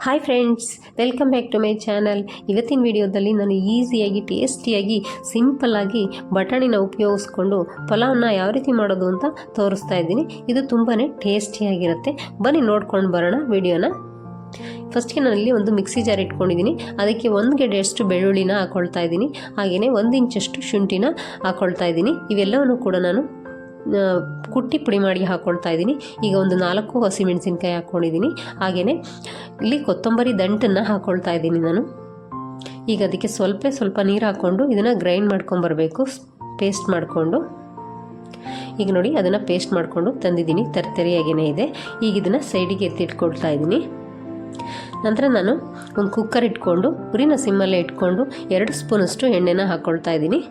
Hi friends, welcome back to my channel. ಇವತ್ತಿನ ವಿಡಿಯೋದಲ್ಲಿ ನಾನು ಈಸಿಯಾಗಿ ಟೇಸ್ಟಿಯಾಗಿ ಸಿಂಪಲ್ಲಾಗಿ ಬಟಾಣಿನ ಉಪಯೋಗಿಸ್ಕೊಂಡು ಪಲಾವ್ನ ಯಾವ ರೀತಿ ಮಾಡೋದು ಅಂತ ತೋರಿಸ್ತಾ ಇದ್ದೀನಿ. ಇದು ತುಂಬಾ ಟೇಸ್ಟಿಯಾಗಿರುತ್ತೆ. ಬನ್ನಿ ನೋಡ್ಕೊಂಡು ಬರೋಣ ವಿಡಿಯೋನ. ಫಸ್ಟ್ಗೆ ನಾನಿಲ್ಲಿ ಒಂದು ಮಿಕ್ಸಿ ಜಾರ್ ಇಟ್ಕೊಂಡಿದ್ದೀನಿ. ಅದಕ್ಕೆ 1 ಗೆಡ್ಡೆಯಷ್ಟು ಬೆಳ್ಳುಳ್ಳಿನ ಹಾಕ್ಕೊಳ್ತಾ ಇದ್ದೀನಿ. ಹಾಗೆಯೇ 1 ಇಂಚಷ್ಟು ಶುಂಠಿನ ಹಾಕ್ಕೊಳ್ತಾ ಇದ್ದೀನಿ. ಇವೆಲ್ಲವನ್ನು ಕೂಡ ನಾನು ಕುಟ್ಟಿ ಪುಡಿ ಮಾಡಿ ಹಾಕ್ಕೊಳ್ತಾ ಇದ್ದೀನಿ. ಈಗ ಒಂದು 4 ಹಸಿಮೆಣಸಿನ್ಕಾಯಿ ಹಾಕ್ಕೊಂಡಿದ್ದೀನಿ. ಹಾಗೆಯೇ ಇಲ್ಲಿ ಕೊತ್ತಂಬರಿ ದಂಟನ್ನು ಹಾಕ್ಕೊಳ್ತಾ ಇದ್ದೀನಿ ನಾನು. ಈಗ ಅದಕ್ಕೆ ಸ್ವಲ್ಪ ನೀರು ಹಾಕ್ಕೊಂಡು ಇದನ್ನು ಗ್ರೈಂಡ್ ಮಾಡ್ಕೊಂಬರಬೇಕು, ಪೇಸ್ಟ್ ಮಾಡಿಕೊಂಡು. ಈಗ ನೋಡಿ, ಅದನ್ನು ಪೇಸ್ಟ್ ಮಾಡಿಕೊಂಡು ತಂದಿದ್ದೀನಿ, ತರಿಯಾಗೇ ಇದೆ. ಈಗ ಇದನ್ನು ಸೈಡಿಗೆ ಎತ್ತಿಟ್ಕೊಳ್ತಾ ಇದ್ದೀನಿ. ನಂತರ ನಾನು ಒಂದು ಕುಕ್ಕರ್ ಇಟ್ಕೊಂಡು ಉರಿನ ಸಿಮ್ಮಲ್ಲೇ ಇಟ್ಕೊಂಡು 2 ಸ್ಪೂನಷ್ಟು ಎಣ್ಣೆನ ಹಾಕ್ಕೊಳ್ತಾ ಇದ್ದೀನಿ.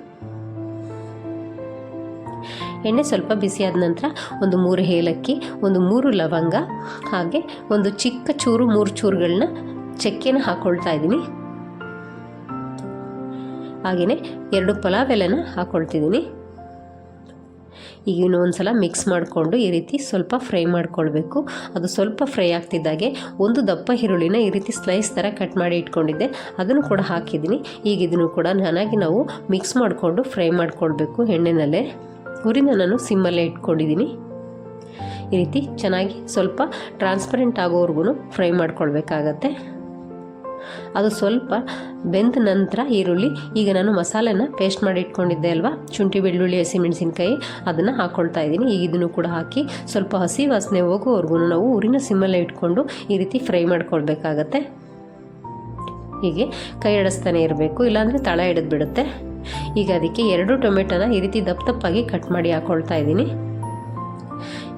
ಎಣ್ಣೆ ಸ್ವಲ್ಪ ಬಿಸಿಯಾದ ನಂತರ ಒಂದು 3 ಏಲಕ್ಕಿ, ಒಂದು 3 ಲವಂಗ, ಹಾಗೆ ಒಂದು ಚಿಕ್ಕ ಚೂರು 3 ಚೂರುಗಳನ್ನ ಚಕ್ಕೆನ ಹಾಕ್ಕೊಳ್ತಾ ಇದ್ದೀನಿ. ಹಾಗೆಯೇ 2 ಪಲಾವ್ ಎಲೆನ ಹಾಕ್ಕೊಳ್ತಿದ್ದೀನಿ. ಈಗ ಇನ್ನೂ ಒಂದು ಸಲ ಮಿಕ್ಸ್ ಮಾಡಿಕೊಂಡು ಈ ರೀತಿ ಸ್ವಲ್ಪ ಫ್ರೈ ಮಾಡ್ಕೊಳ್ಬೇಕು. ಅದು ಸ್ವಲ್ಪ ಫ್ರೈ ಆಗ್ತಿದ್ದಾಗೆ ಒಂದು ದಪ್ಪ ಈರುಳ್ಳಿನ ಈ ರೀತಿ ಸ್ಲೈಸ್ ಥರ ಕಟ್ ಮಾಡಿ ಇಟ್ಕೊಂಡಿದ್ದೆ, ಅದನ್ನು ಕೂಡ ಹಾಕಿದ್ದೀನಿ. ಈಗ ಇದನ್ನು ಕೂಡ ಚೆನ್ನಾಗಿ ನಾವು ಮಿಕ್ಸ್ ಮಾಡಿಕೊಂಡು ಫ್ರೈ ಮಾಡ್ಕೊಳ್ಬೇಕು ಎಣ್ಣೆನಲ್ಲೇ. ಉರಿನ ನಾನು ಸಿಮ್ಮಲ್ಲೇ ಇಟ್ಕೊಂಡಿದ್ದೀನಿ. ಈ ರೀತಿ ಚೆನ್ನಾಗಿ ಸ್ವಲ್ಪ ಟ್ರಾನ್ಸ್ಪರೆಂಟ್ ಆಗೋವರೆಗೂ ಫ್ರೈ ಮಾಡ್ಕೊಳ್ಬೇಕಾಗತ್ತೆ. ಅದು ಸ್ವಲ್ಪ ಬೆಂದ ನಂತರ ಈರುಳ್ಳಿ, ಈಗ ನಾನು ಮಸಾಲೆನ ಪೇಸ್ಟ್ ಮಾಡಿ ಇಟ್ಕೊಂಡಿದ್ದೆ ಅಲ್ವಾ, ಶುಂಠಿ ಬೆಳ್ಳುಳ್ಳಿ ಹಸಿಮೆಣಸಿನ್ಕಾಯಿ, ಅದನ್ನು ಹಾಕ್ಕೊಳ್ತಾ ಇದ್ದೀನಿ. ಈಗ ಇದನ್ನು ಕೂಡ ಹಾಕಿ ಸ್ವಲ್ಪ ಹಸಿ ವಾಸನೆ ಹೋಗೋವರೆಗೂ ನಾವು ಉರಿನ ಸಿಮ್ಮಲ್ಲೇ ಇಟ್ಕೊಂಡು ಈ ರೀತಿ ಫ್ರೈ ಮಾಡ್ಕೊಳ್ಬೇಕಾಗತ್ತೆ. ಹೀಗೆ ಕೈ ಆಡಿಸ್ತಾನೆ ಇರಬೇಕು, ಇಲ್ಲಾಂದರೆ ತಳ ಹಿಡಿದು ಬಿಡುತ್ತೆ. ಈಗ ಅದಕ್ಕೆ 2 ಟೊಮೆಟೊನ ಈ ರೀತಿ ದಪ್ಪಾಗಿ ಕಟ್ ಮಾಡಿ ಹಾಕ್ಕೊಳ್ತಾ ಇದ್ದೀನಿ.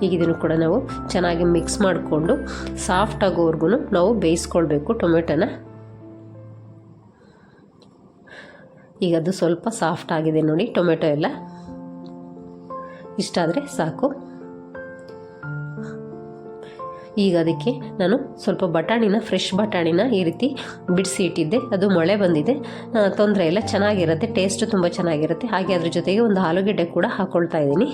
ಈಗ ಇದನ್ನು ಕೂಡ ನಾವು ಚೆನ್ನಾಗಿ ಮಿಕ್ಸ್ ಮಾಡಿಕೊಂಡು ಸಾಫ್ಟ್ ಆಗೋವರೆಗೂ ನಾವು ಬೇಯಿಸ್ಕೊಳ್ಬೇಕು ಟೊಮೆಟೊನ. ಈಗ ಅದು ಸ್ವಲ್ಪ ಸಾಫ್ಟ್ ಆಗಿದೆ ನೋಡಿ, ಟೊಮೆಟೊ ಎಲ್ಲ ಇಷ್ಟಾದರೆ ಸಾಕು. ಈಗ ಅದಕ್ಕೆ ನಾನು ಸ್ವಲ್ಪ ಫ್ರೆಶ್ ಬಟಾಣಿನ ಈ ರೀತಿ ಬಿಡಿಸಿ ಇಟ್ಟಿದ್ದೆ. ಅದು ಮೊಳೆ ಬಂದಿದೆ, ತೊಂದರೆ ಇಲ್ಲ, ಚೆನ್ನಾಗಿರುತ್ತೆ, ಟೇಸ್ಟ್ ತುಂಬ ಚೆನ್ನಾಗಿರುತ್ತೆ. ಹಾಗೆ ಅದ್ರ ಜೊತೆಗೆ ಒಂದು ಆಲೂಗೆಡ್ಡೆ ಕೂಡ ಹಾಕ್ಕೊಳ್ತಾ ಇದ್ದೀನಿ.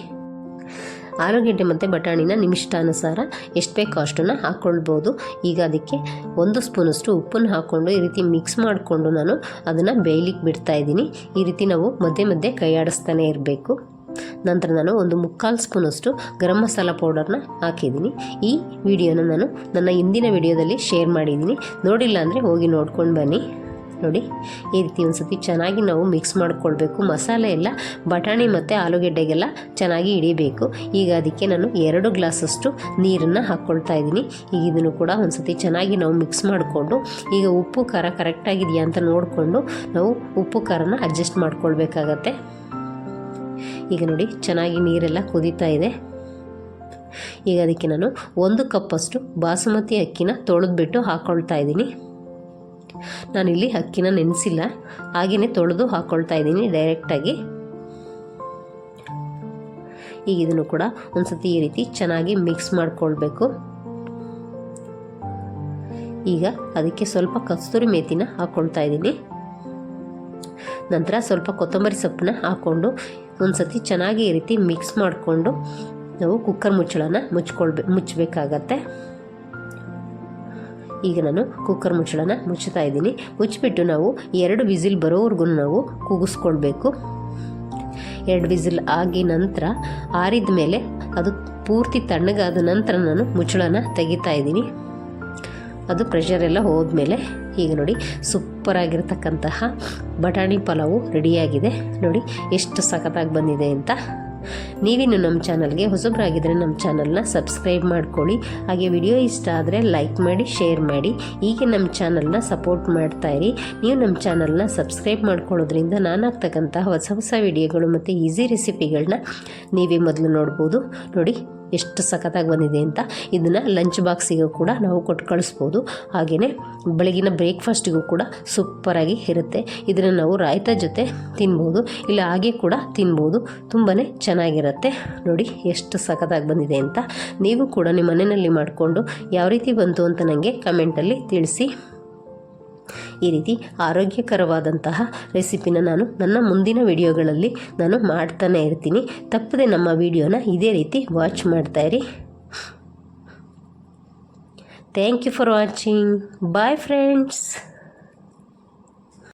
ಆಲೂಗೆಡ್ಡೆ ಮತ್ತು ಬಟಾಣಿನ ನಿಮ್ಮ ಇಷ್ಟಾನುಸಾರ ಎಷ್ಟು ಬೇಕೋ ಅಷ್ಟನ್ನು ಹಾಕ್ಕೊಳ್ಬೋದು. ಈಗ ಅದಕ್ಕೆ 1 ಸ್ಪೂನಷ್ಟು ಉಪ್ಪನ್ನು ಹಾಕ್ಕೊಂಡು ಈ ರೀತಿ ಮಿಕ್ಸ್ ಮಾಡಿಕೊಂಡು ನಾನು ಅದನ್ನು ಬೇಯಲಿಕ್ಕೆ ಬಿಡ್ತಾ ಇದ್ದೀನಿ. ಈ ರೀತಿ ನಾವು ಮಧ್ಯೆ ಕೈ ಆಡಿಸ್ತಾನೆ ಇರಬೇಕು. ನಂತರ ನಾನು ಒಂದು 3/4 ಸ್ಪೂನಷ್ಟು ಗರಂ ಮಸಾಲ ಪೌಡರ್ನ ಹಾಕಿದ್ದೀನಿ. ಈ ವಿಡಿಯೋನ ನಾನು ನನ್ನ ಹಿಂದಿನ ವಿಡಿಯೋದಲ್ಲಿ ಶೇರ್ ಮಾಡಿದ್ದೀನಿ, ನೋಡಿಲ್ಲ ಅಂದರೆ ಹೋಗಿ ನೋಡ್ಕೊಂಡು ಬನ್ನಿ. ನೋಡಿ, ಈ ರೀತಿ ಒಂದು ಸತಿ ಚೆನ್ನಾಗಿ ನಾವು ಮಿಕ್ಸ್ ಮಾಡಿಕೊಳ್ಬೇಕು. ಮಸಾಲೆ ಎಲ್ಲ ಬಟಾಣಿ ಮತ್ತು ಆಲೂಗೆಡ್ಡೆಗೆಲ್ಲ ಚೆನ್ನಾಗಿ ಹಿಡಿಬೇಕು. ಈಗ ಅದಕ್ಕೆ ನಾನು 2 ಗ್ಲಾಸಷ್ಟು ನೀರನ್ನು ಹಾಕ್ಕೊಳ್ತಾ ಇದ್ದೀನಿ. ಈಗ ಇದನ್ನು ಕೂಡ ಒಂದು ಸತಿ ಚೆನ್ನಾಗಿ ನಾವು ಮಿಕ್ಸ್ ಮಾಡಿಕೊಂಡು, ಈಗ ಉಪ್ಪು ಖಾರ ಕರೆಕ್ಟಾಗಿದೆಯಾ ಅಂತ ನೋಡಿಕೊಂಡು ನಾವು ಉಪ್ಪು ಖಾರನ ಅಡ್ಜಸ್ಟ್ ಮಾಡ್ಕೊಳ್ಬೇಕಾಗತ್ತೆ. ಈಗ ನೋಡಿ, ಚೆನ್ನಾಗಿ ನೀರೆಲ್ಲ ಕುದೀತಾ ಇದೆ. ಈಗ ಅದಕ್ಕೆ ನಾನು 1 ಕಪ್ಪಷ್ಟು ಬಾಸುಮತಿ ಅಕ್ಕಿನ ತೊಳೆದ್ಬಿಟ್ಟು ಹಾಕ್ಕೊಳ್ತಾ ಇದ್ದೀನಿ. ನಾನಿಲ್ಲಿ ಅಕ್ಕಿನ ನೆನೆಸಿಲ್ಲ, ಹಾಗೆಯೇ ತೊಳೆದು ಹಾಕ್ಕೊಳ್ತಾ ಇದ್ದೀನಿ ಡೈರೆಕ್ಟಾಗಿ. ಈಗ ಇದನ್ನು ಕೂಡ ಒಂದು ಸತಿ ಈ ರೀತಿ ಚೆನ್ನಾಗಿ ಮಿಕ್ಸ್ ಮಾಡಿಕೊಳ್ಬೇಕು. ಈಗ ಅದಕ್ಕೆ ಸ್ವಲ್ಪ ಕಸ್ತೂರಿ ಮೇಥಿನ ಹಾಕ್ಕೊಳ್ತಾ ಇದ್ದೀನಿ. ನಂತರ ಸ್ವಲ್ಪ ಕೊತ್ತಂಬರಿ ಸೊಪ್ಪನ್ನ ಹಾಕ್ಕೊಂಡು ಒಂದು ಸತಿ ಚೆನ್ನಾಗಿ ಈ ರೀತಿ ಮಿಕ್ಸ್ ಮಾಡಿಕೊಂಡು ನಾವು ಕುಕ್ಕರ್ ಮುಚ್ಚಳನ ಮುಚ್ಚಬೇಕಾಗತ್ತೆ. ಈಗ ನಾನು ಕುಕ್ಕರ್ ಮುಚ್ಚಳನ ಮುಚ್ಚುತ್ತಾ ಇದ್ದೀನಿ. ಮುಚ್ಚಿಬಿಟ್ಟು ನಾವು 2 ವಿಸಿಲ್ ಬರೋವರೆಗೂ ನಾವು ಕೂಗಿಸ್ಕೊಳ್ಬೇಕು. 2 ವಿಸಿಲ್ ಆಗಿ ನಂತರ ಆರಿದ ಮೇಲೆ ಅದು ಪೂರ್ತಿ ತಣ್ಣಗಾದ ನಂತರ ನಾನು ಮುಚ್ಚಳನ ತೆಗಿತಾ ಇದ್ದೀನಿ. ಅದು ಪ್ರೆಷರೆಲ್ಲ ಹೋದ್ಮೇಲೆ ಈಗ ನೋಡಿ, ಸೂಪರಾಗಿರ್ತಕ್ಕಂತಹ ಬಟಾಣಿ ಪಲಾವು ರೆಡಿಯಾಗಿದೆ. ನೋಡಿ ಎಷ್ಟು ಸಖತ್ತಾಗಿ ಬಂದಿದೆ ಅಂತ. ನೀವಿನ್ನು ನಮ್ಮ ಚಾನಲ್ಗೆ ಹೊಸಬರಾಗಿದ್ದರೆ ನಮ್ಮ ಚಾನಲ್ನ ಸಬ್ಸ್ಕ್ರೈಬ್ ಮಾಡ್ಕೊಳ್ಳಿ. ಹಾಗೆ ವಿಡಿಯೋ ಇಷ್ಟ ಆದರೆ ಲೈಕ್ ಮಾಡಿ, ಶೇರ್ ಮಾಡಿ. ಹೀಗೆ ನಮ್ಮ ಚಾನಲ್ನ ಸಪೋರ್ಟ್ ಮಾಡ್ತಾಯಿರಿ. ನೀವು ನಮ್ಮ ಚಾನಲ್ನ ಸಬ್ಸ್ಕ್ರೈಬ್ ಮಾಡ್ಕೊಳ್ಳೋದ್ರಿಂದ ನಾನು ಹಾಕ್ತಕ್ಕಂತಹ ಹೊಸ ವಿಡಿಯೋಗಳು ಮತ್ತು ಈಸಿ ರೆಸಿಪಿಗಳನ್ನ ನೀವೇ ಮೊದಲು ನೋಡ್ಬೋದು. ನೋಡಿ ಎಷ್ಟು ಸಖತ್ತಾಗಿ ಬಂದಿದೆ ಅಂತ. ಇದನ್ನು ಲಂಚ್ ಬಾಕ್ಸಿಗೂ ಕೂಡ ನಾವು ಕೊಟ್ಟು ಕಳಿಸ್ಬೋದು. ಹಾಗೆಯೇ ಬೆಳಗಿನ ಬ್ರೇಕ್ಫಾಸ್ಟಿಗೂ ಕೂಡ ಸೂಪರಾಗಿ ಇರುತ್ತೆ. ಇದನ್ನು ನಾವು ರಾಯ್ತ ಜೊತೆ ತಿನ್ಬೋದು, ಇಲ್ಲ ಹಾಗೆ ಕೂಡ ತಿನ್ಬೋದು. ತುಂಬಾ ಚೆನ್ನಾಗಿರುತ್ತೆ. ನೋಡಿ ಎಷ್ಟು ಸಖತ್ತಾಗಿ ಬಂದಿದೆ ಅಂತ. ನೀವು ಕೂಡ ನಿಮ್ಮ ಮನೆಯಲ್ಲಿ ಮಾಡಿಕೊಂಡು ಯಾವ ರೀತಿ ಬಂತು ಅಂತ ನನಗೆ ಕಮೆಂಟಲ್ಲಿ ತಿಳಿಸಿ. ಈ ರೀತಿ ಆರೋಗ್ಯಕರವಾದಂತಹ ರೆಸಿಪಿನ ನಾನು ನನ್ನ ಮುಂದಿನ ವಿಡಿಯೋಗಳಲ್ಲಿ ನಾನು ಮಾಡ್ತಾನೆ ಇರ್ತೀನಿ. ತಪ್ಪದೆ ನಮ್ಮ ವಿಡಿಯೋನ ಇದೇ ರೀತಿ ವಾಚ್ ಮಾಡ್ತಾಯಿರಿ. Thank you for watching. Bye friends.